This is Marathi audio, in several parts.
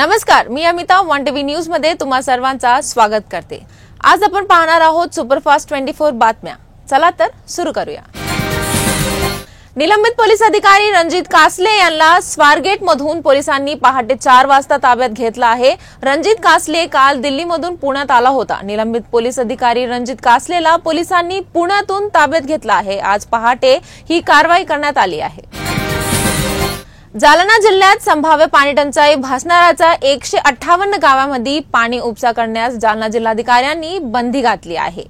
नमस्कार, मी अमिता वन टीव्ही न्यूज मध्ये तुम्हा सर्वांचा स्वागत करते। आज आपण पाहणार आहोत सुपरफास्ट 24 बातम्या। चला तर सुरू करूया। निलंबित पोलीस अधिकारी रणजित कासले यांना स्वारगेट मधून पोलिसांनी पहाटे 4 वाजता ताब्यात घेतला आहे। रणजित कासले काल दिल्लीमधून पुण्यात आला होता। निलंबित पोलीस अधिकारी रणजित कासलेला पोलिसांनी पुण्यातून ताब्यात घेतला आहे। आज पहाटे ही कारवाई करण्यात आली आहे। जालना जिल्ह्यात संभाव्य पाणी टंचाई भासणाऱ्या 158 गावांमध्ये पाणी उपसा करण्यास जालना जिल्हाधिकाऱ्यांनी बंदी घातली आहे।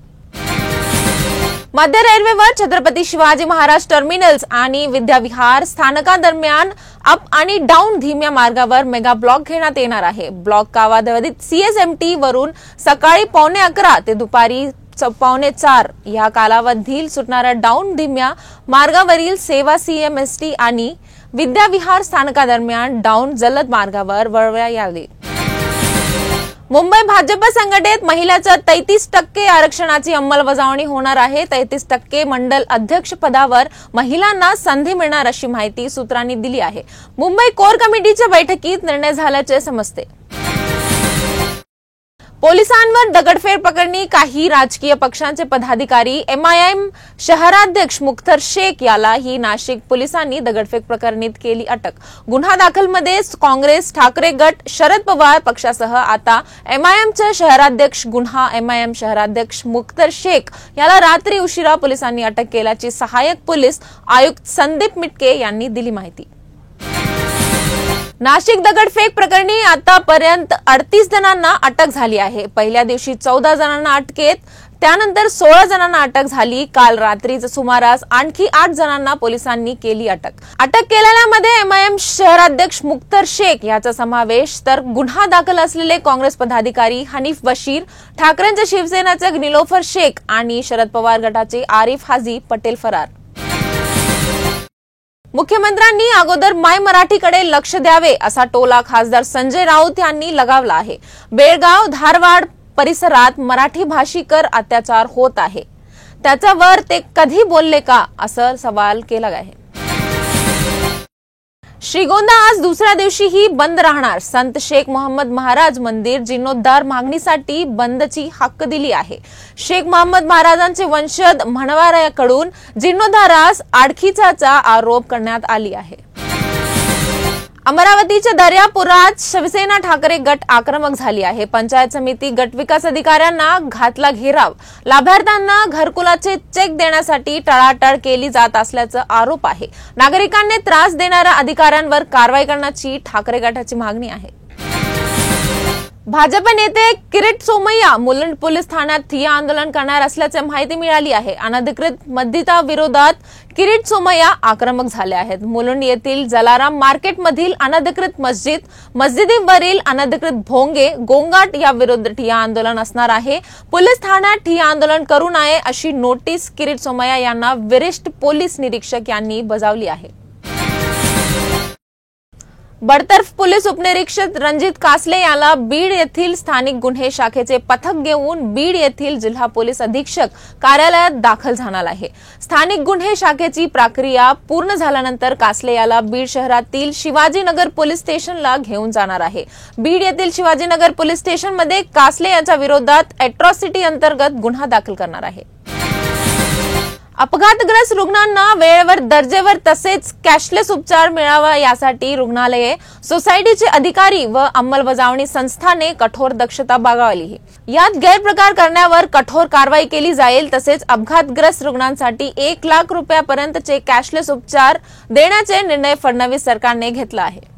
मध्य रेल्वेवर छत्रपती शिवाजी महाराज टर्मिनल्स आणि विद्याविहार स्थानकादरम्यान अप आणि डाऊन धीम्या मार्गावर मेगा ब्लॉक घेण्यात येणार आहे। ब्लॉक कालावधीत सीएसएमटी वरून सकाळी 11:15 ते दुपारी 4:45 या कालावधीत सुटणाऱ्या डाऊन धीम्या मार्गावरील सेवा सीएमएसटी आणि विद्याविहार स्थानकादरम्यान डाऊन जलद मार्गावर वळवल्या यावी। मुंबई भाजप संघटनेत महिलांच्या 33% आरक्षणाची अंमलबजावणी होणार आहे। 33% मंडल अध्यक्ष पदावर महिलांना संधी मिळणार अशी माहिती सूत्रांनी दिली आहे। मुंबई कोर कमिटीच्या बैठकीत निर्णय झाल्याचे समजते। पोलिसांवर दगडफेक प्रकरणी काही राजकीय पक्षांचे पदाधिकारी एमआयएम शहराध्यक्ष मुख्तर शेख याला ही नाशिक पोलिसांनी दगडफेक प्रकरणी केली अटक। गुन्हा दाखलमध्ये काँग्रेस, ठाकरे गट, शरद पवार पक्षासह आता एमआयएमचे शहराध्यक्ष गुन्हा एमआयएम शहराध्यक्ष मुख्तर शेख याला रात्री उशिरा पोलिसांनी अटक केल्याची सहाय्यक पोलीस आयुक्त संदीप मिटके यांनी दिली माहिती। नाशिक दगडफेक प्रकरणी आतापर्यंत 38 जणांना अटक झाली आहे। पहिल्या दिवशी 14 जणांना अटकेत, त्यानंतर 16 जणांना अटक झाली। काल रात्रीच्या सुमारास आणखी 8 जणांना पोलिसांनी केली अटक। अटक केलेल्यांमध्ये एमआयएम शहराध्यक्ष मुख्तर शेख याचा समावेश, तर गुन्हा दाखल असलेले काँग्रेस पदाधिकारी हनीफ बशीर, ठाकरेंच्या शिवसेनेचे निलोफर शेख आणि शरद पवार गटाचे आरिफ हाजी पटेल फरार। मुख्यमंत्र्यांनी अगोदर माय मराठीकडे लक्ष द्यावे असा टोला खासदार संजय राऊत यांनी लगावला आहे। बेळगाव, धारवाड परिसरात मराठी भाषिकर अत्याचार होत आहे, त्याच्यावर ते कधी बोलले का असा सवाल केला आहे। श्रीगोंदा आज दुसऱ्या दिवशीही बंद राहणार। संत शेख मोहम्मद महाराज मंदिर जीर्णोद्धार मागणीसाठी बंदची हक्क दिली आहे। शेख मोहम्मद महाराजांचे वंशज म्हणवाऱ्याकडून जीर्णोद्धारास आडखीचा आरोप करण्यात आली आहे। अमरावतीच्या दर्यापुरात शिवसेना ठाकरे गट आक्रमक झाली आहे। पंचायत समिती गट विकास अधिकाऱ्यांना घातला घेराव। लाभार्थ्यांना घरकुलाचे चेक देण्यासाठी टाळाटाळ केली जात असल्याचा आरोप आहे। नागरिकांना त्रास देणाऱ्या अधिकाऱ्यांवर कारवाई करण्याची ठाकरे गटाची मागणी आहे। भाजप नेते किरीट सोमय्या मुलुंड पोलीस ठाण्यात ठिय्या आंदोलन करणार असल्याची माहिती मिळाली आहे। अनधिकृत मस्जिदा विरोधात किरीट सोमय्या आक्रमक झाले आहेत। मुलुंड येथील जलाराम मार्केटमधील अनधिकृत मस्जिदीवरील अनधिकृत भोंगे गोंगाट या विरुद्ध ठिय्या आंदोलन असणार आहे। पोलीस ठाण्यात ठिय्या आंदोलन करू नये अशी नोटीस किरीट सोमय्या यांना वरिष्ठ पोलीस निरीक्षक यांनी बजावली आहे। बडतर्फ पोलीस उपनिरीक्षक रणजित कासले याला बीड येथील स्थानिक गुन्हे शाखेचे पथक घेऊन बीड येथील जिल्हा पोलीस अधीक्षक कार्यालयात दाखल झाला आहे। स्थानिक गुन्हे शाखेची प्रक्रिया पूर्ण झाल्यानंतर कासले याला बीड शहरातील शिवाजीनगर पोलीस स्टेशनला घेऊन जाणार आहे। बीड येथील शिवाजीनगर पोलीस स्टेशनमध्ये कासले यांच्या विरोधात अॅट्रॉसिटी अंतर्गत गुन्हा दाखल करणार आहे। अपघातग्रस्त रुग्णांना वेळेवर दर्जेवर तसेच कॅशलेस उपचार मिळावा यासाठी रुग्णालये, सोसायटीचे अधिकारी व अंमलबजावणी संस्थाने कठोर दक्षता बाळगली। यात गैरप्रकार करण्यावर कठोर कारवाई केली जाईल। तसेच अपघातग्रस्त रुग्णांसाठी 1 लाख रुपयापर्यंतचे कॅशलेस उपचार देण्याचे निर्णय फडणवीस सरकारने घेतला आहे।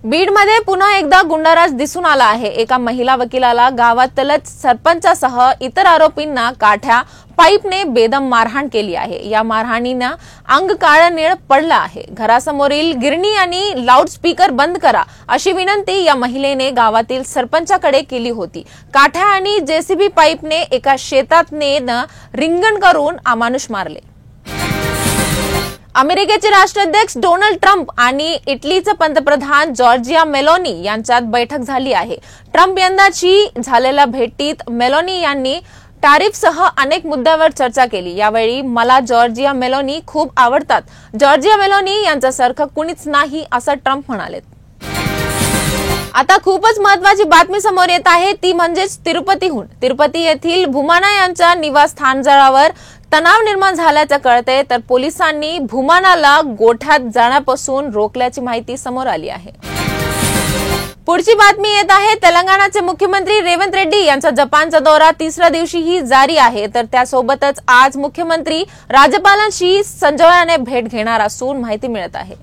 बीडमध्ये पुन्हा एकदा गुंडाराज दिसून आला आहे। एका महिला वकिलाला गावातलच सरपंचासह इतर आरोपींना काठ्या पाईपने बेदम मारहाण केली आहे। या मारहाणीनं अंग काळनिळ पडलं आहे। घरासमोरील गिरणी आणि लाऊडस्पीकर बंद करा अशी विनंती या महिलेने गावातील सरपंचाकडे केली होती। काठ्या आणि जेसीबी पाईपने एका शेतात रिंगण करून अमानुष मारले। अमेरिकेचे राष्ट्राध्यक्ष डोनाल्ड ट्रम्प आणि इटलीचे पंतप्रधान जॉर्जिया मेलोनी यांच्यात बैठक झाली आहे। ट्रम्प यंदाची झालेल्या भेटीत मेलोनी यांनी टॅरिफसह अनेक मुद्द्यांवर चर्चा केली। यावेळी मला जॉर्जिया मेलोनी खूप आवडतात। जॉर्जिया मेलोनी यांच्यासारखं कुणीच नाही असं ट्रम्प म्हणाले। आता खूपच महत्त्वाची बातमी समोर येत आहे ती म्हणजेच तिरुपतीहून. तिरुपती येथील भूमाना यांच्या निवासस्थानजवळवर तणाव निर्माण झाल्याचं कळते, तर पोलिसांनी भूमानाला गोठ्यात जाण्यापासून रोखल्याची माहिती समोर आली आहे. पुढची बातमी येत आहे तेलंगणाचे मुख्यमंत्री रेवंत रेड्डी यांचा जपानचा दौरा तिसऱ्या दिवशीही जारी आहे, तर त्यासोबतच आज मुख्यमंत्री राज्यपालांशी संजयने भेट घेणार असून माहिती मिळत आहे.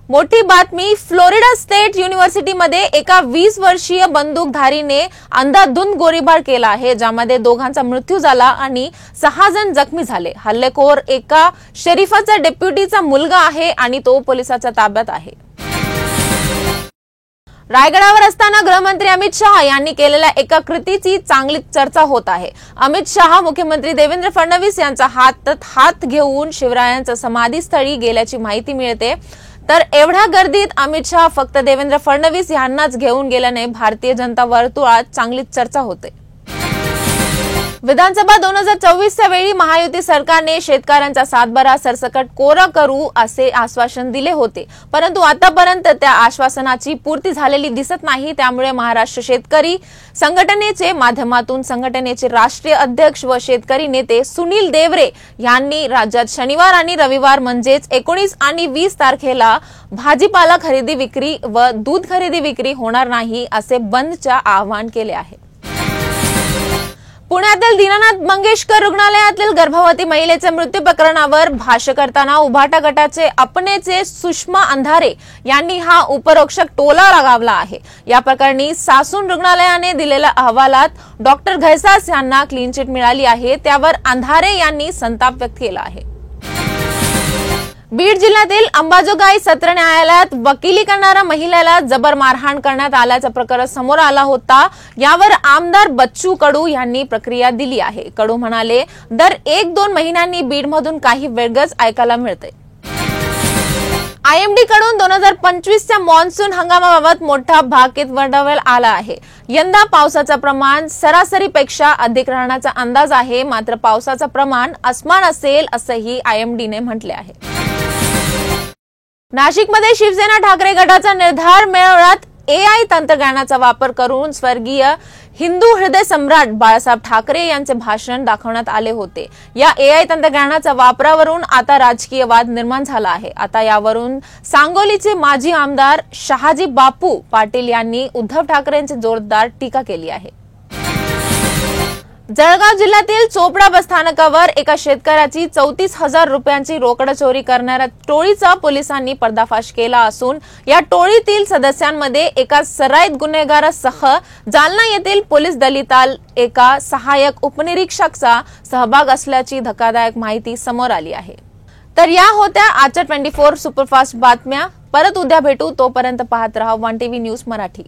मोठी बातमी, फ्लोरिडा स्टेट युनिव्हर्सिटीमध्ये एका 20 वर्षीय बंदूकधारीने अंधाधुंद गोळीबार केला आहे, ज्यामध्ये 2 मृत्यू झाला आणि 6 जण जखमी झाले. हल्लेखोर एका शरीफाचा डेप्युटीचा मुलगा आहे आणि तो पोलिसांच्या ताब्यात आहे. रायगडावर असताना गृहमंत्री अमित शहा यांनी केलेल्या एका कृतीची चांगली चर्चा होत आहे. अमित शहा मुख्यमंत्री देवेंद्र फडणवीस यांचा हात घेऊन शिवरायांच्या समाधीस्थळी गेल्याची माहिती मिळते, तर एवढ्या गर्दीत अमित शहा फक्त देवेंद्र फडणवीस यांनाच घेऊन गेल्याने भारतीय जनता वर्तुळात चांगली चर्चा होते. विधानसभा 2024च्या वेळी महायुती सरकारने शेतकऱ्यांचा सातबारा सरसकट कोरा करू असे आश्वासन दिले होते, परंतु आतापर्यंत त्या आश्वासनाची पूर्ती झालेली दिसत नाही. त्यामुळे महाराष्ट्र शेतकरी संघटनेचे माध्यमातून संघटनेचे राष्ट्रीय अध्यक्ष व शेतकरी नेते सुनील देवरे यांनी राज्यात शनिवार आणि रविवार म्हणजेच 19 आणि 20 तारखेला भाजीपाला खरेदी विक्री व दूध खरेदी विक्री होणार नाही असे बंदचे आवाहन केले आहे. पुण्यातील दीनानाथ मंगेशकर रुग्णालयातील गर्भवती महिलेच्या मृत्यू प्रकरणावर भाष्य करताना उभाटा गटाचे अपनेचे सुषमा अंधारे यांनी हा उपरोक्षक टोला लगावला आहे. या प्रकरणी सासून रुग्णालयाने दिलेल्या अहवालात डॉक्टर घैसास यांना क्लीन चिट मिळाली आहे, त्यावर अंधारे यांनी संताप व्यक्त केला आहे. बीड जिल्ह्यातील अंबाजोगाई सत्र न्यायालयात वकिली करणाऱ्या महिलेला जबर मारहाण करण्यात आल्याचं प्रकरण समोर आला होता. यावर आमदार बच्चू कडू यांनी प्रतिक्रिया दिली आहे. कडू म्हणाले, दर 1-2 महिन्यांनी बीडमधून काही वेगळंच ऐकायला मिळते. IMD कडून 2025च्या मान्सून हंगामाबाबत मोठा भाकीत वर्तवण्यात आला आहे. यंदा पावसाचं प्रमाण सरासरीपेक्षा अधिक राहण्याचा अंदाज आहे, मात्र पावसाचं प्रमाण असमान असेल असंही IMDने म्हटले आहे. नाशिकमध्ये शिवसेना ठाकरे गटाचा निर्धार मेळाव्यात AI तंत्रज्ञानाचा वापर करून स्वर्गीय हिंदू हृदय सम्राट बाळासाहेब ठाकरे यांचे भाषण दाखवण्यात आले होते. या AI तंत्रज्ञानाच्या वापरावरून आता राजकीय वाद निर्माण झाला आहे. आता यावरून सांगोलीचे माजी आमदार शहाजी बापू पाटील यांनी उद्धव ठाकरेंची जोरदार टीका केली आहे. जळगाव जिल्ह्यातील चोपडा बसस्थानकावर एका शेतकऱ्याची 34,000 रुपयांची रोकड चोरी करणाऱ्या टोळीचा पोलिसांनी पर्दाफाश केला असून या टोळीतील सदस्यांमध्ये एका सराईत गुन्हेगारासह जालना येथील पोलीस दलिताल एका सहाय्यक उपनिरीक्षकचा सहभाग असल्याची धक्कादायक माहिती समोर आली आहे. तर या होत्या आजच्या 24 सुपरफास्ट बातम्या. परत उद्या भेटू, तोपर्यंत पाहत रहा वन टीव्ही न्यूज मराठी.